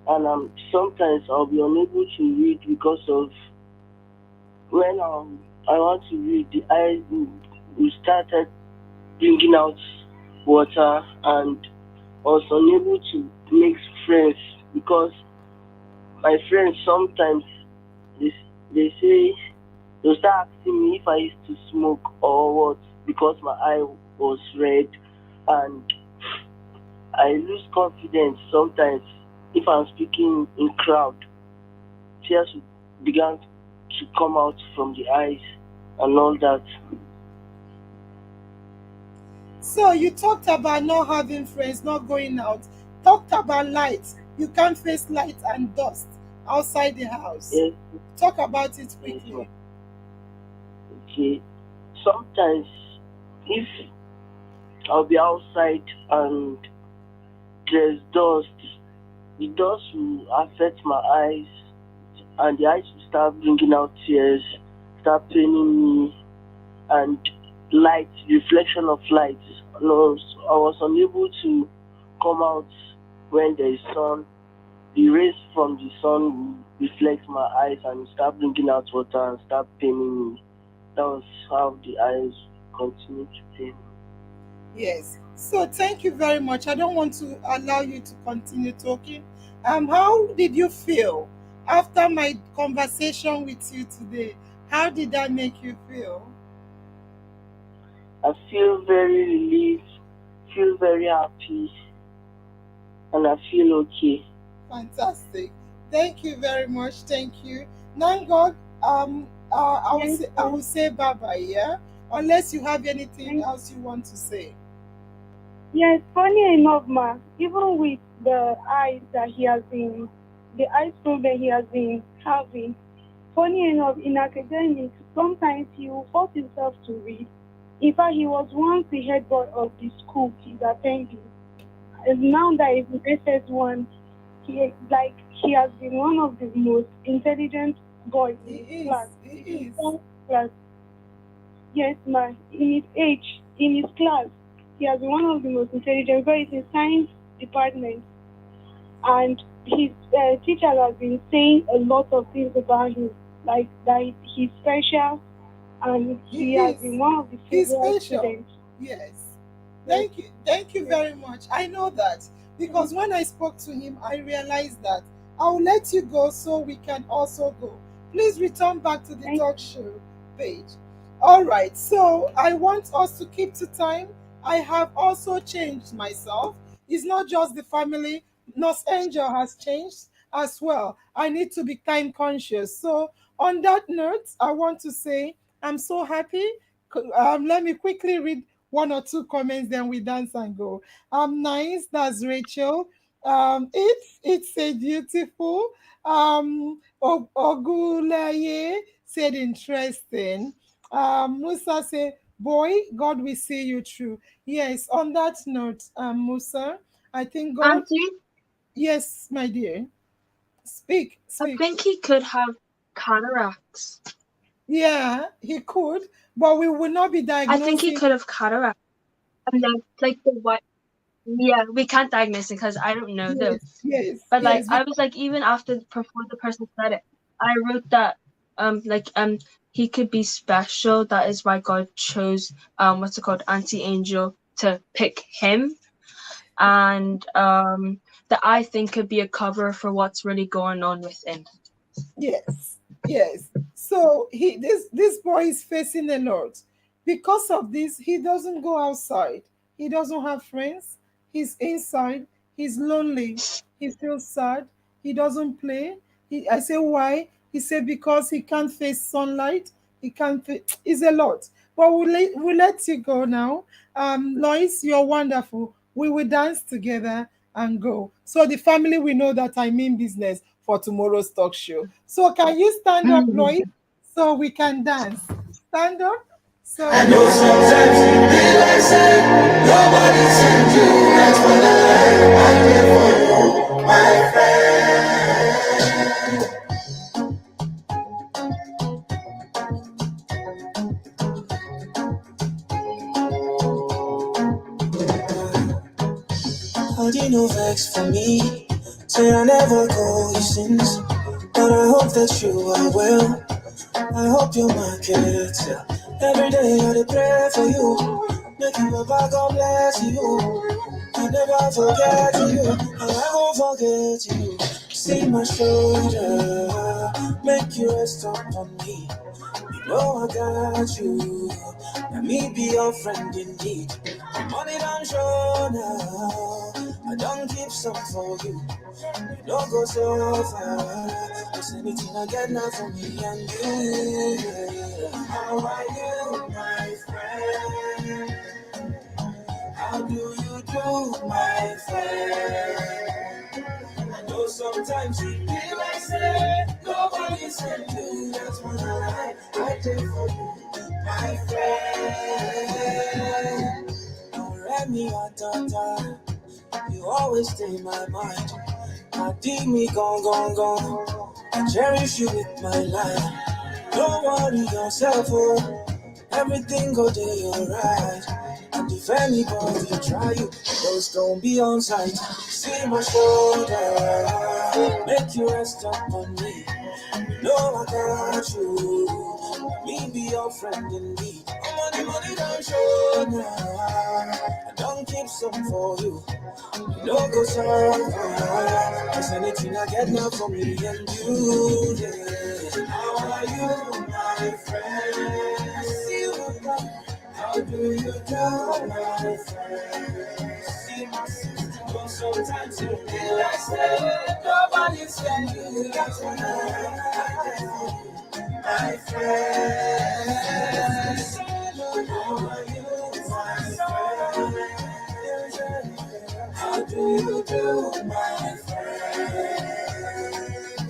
and sometimes I'll be unable to read because of when I want to read, the eye will started bringing out water, and I was unable to make friends because my friends sometimes they say they'll start asking me if I used to smoke or what because my eye was red, and I lose confidence sometimes if I'm speaking in crowd. Tears began to come out from the eyes and all that. So you talked about not having friends, not going out. Talked about light. You can't face light and dust outside the house. Yes. Talk about it quickly. Yes, okay. Sometimes if I'll be outside and there's dust, the dust will affect my eyes, and the eyes will start bringing out tears, start paining me, and light, reflection of light. No, I was unable to come out when there is sun. The rays from the sun will reflect my eyes and start bringing out water and start paining me. That was how the eyes continue to pain me. Yes. So thank you very much. I don't want to allow you to continue talking. How did you feel after my conversation with you today, how did that make you feel? I feel very relieved, feel very happy, and I feel okay. Fantastic. Thank you very much. Thank you. Nangog, I will say bye bye, yeah? Unless you have anything else you want to say. Yes, funny enough, ma, even with the eyes that he has been, the eyes problem he has been having, funny enough, in academics, sometimes he will force himself to read. In fact, he was once the head boy of the school he's attending. And now that he's in SS1, he has been one of the most intelligent boys in his class. He is. Class. Yes, ma. In his age, in his class, he has been one of the most intelligent boys in science department. And his teacher has been saying a lot of things about him, like that he's special, and he has been one of the favorite students. Yes. Thank you very much. I know that because when I spoke to him, I realized that. I'll let you go so we can also go. Please return back to the talk show page. All right, so I want us to keep to time. I have also changed myself. It's not just the family. NurseAngel has changed as well. I need to be time conscious. So on that note, I want to say I'm so happy. Let me quickly read one or two comments, then we dance and go. Nice, that's Rachel. It's a beautiful. Ogulaye said interesting. Musa said, boy, God will see you through. Yes, on that note, Musa, I think God. Auntie? Yes, my dear. Speak. I think he could have cataracts. Yeah, he could, but we will not be diagnosing. I think he could have cataracts. And then, like, the white. Yeah, we can't diagnose it because I don't know though. Yes. But like, I was like, even before the person said it, I wrote that he could be special. That is why God chose Auntie Angel to pick him, and that I think could be a cover for what's really going on within. Yes. So this boy is facing a lot. Because of this, he doesn't go outside. He doesn't have friends. He's inside. He's lonely. He feels sad. He doesn't play. I say why? He said because he can't face sunlight. He can't. It's a lot. But we'll let you go now. Lois, you're wonderful. We will dance together and go. So the family will know that I mean business for tomorrow's talk show. So can you stand up, Lois, so we can dance? Stand up. So I know sometimes it be like saying nobody sent you. That's for the life I live for you, my friend. How do you know vex for me? Say I never go you sins, but I hope that you are well. I hope your market. Every day I pray for you. Make you Baba God bless you. I never forget you. And I won't forget you. See my shoulder. Make you rest upon me. You know I got you. Let me be your friend indeed. Money don't show now. I don't keep some for you. You don't go so far. Cause anything I get now for me and you. How are you, my friend? How do you do, my friend? I know sometimes you feel like say nobody said you. That's when I take for you, my friend. Don't let me on. You always stay in my mind. I dig me gone. I cherish you with my life. Don't worry yourself, oh. Everything go day alright. And if anybody try you, those don't be on sight. See my shoulder, make you rest up on me. You know I got you. Let me be your friend indeed. Money don't show now. I don't keep something for you. No go so far. Cause anything I get now from me and you, yeah. How are you, my friend? I see you come. How do you do, my friend? See my sister go sometimes you feel like say nobody's can do. That's what I do, my friend. How are you, my friend? How do you do, my friend?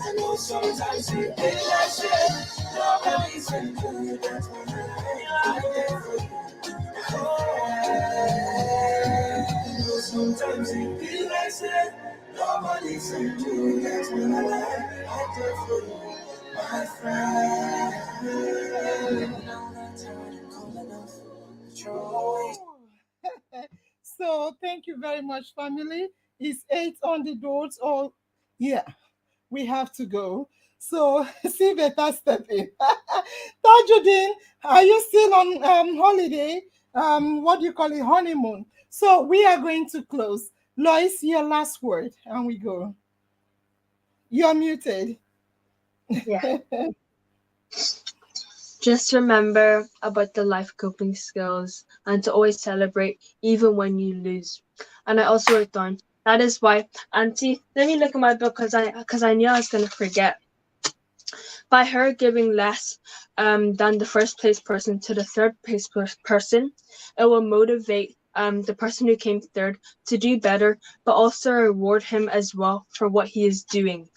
I know sometimes you feel like shit. Nobody's can do that when I did for you. I know sometimes you feel like shit. Nobody's can do that when I did for you, my friend. Now that's how I'm calling off the choice. So thank you very much, family. It's 8 on the dot. Or yeah, we have to go. So see better step in. Tajuddin, are you still on holiday? What do you call it? Honeymoon. So we are going to close. Lois, your last word, and we go. You're muted. Yeah. Just remember about the life coping skills and to always celebrate even when you lose. And I also wrote down that is why, Auntie, let me look at my book because I knew I was gonna forget. By her giving less than the first place person to the third place person, it will motivate the person who came third to do better, but also reward him as well for what he is doing.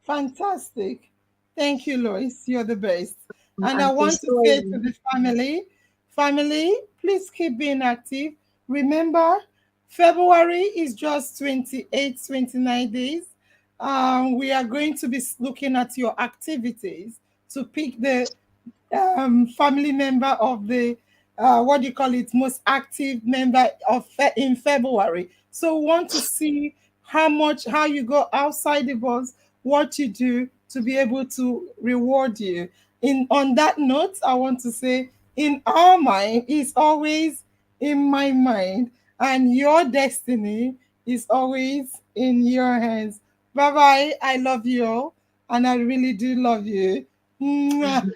Fantastic. Thank you, Lois. You're the best. And I Auntie, want to say to the family, please keep being active. Remember, February is just 28, 29 days. We are going to be looking at your activities to pick the family member of the what do you call it, most active member of in February. So we want to see how you go outside the box, what you do to be able to reward you. In on that note, I want to say in our mind is always in my mind, and your destiny is always in your hands. Bye bye. I love you all, and I really do love you. Mwah.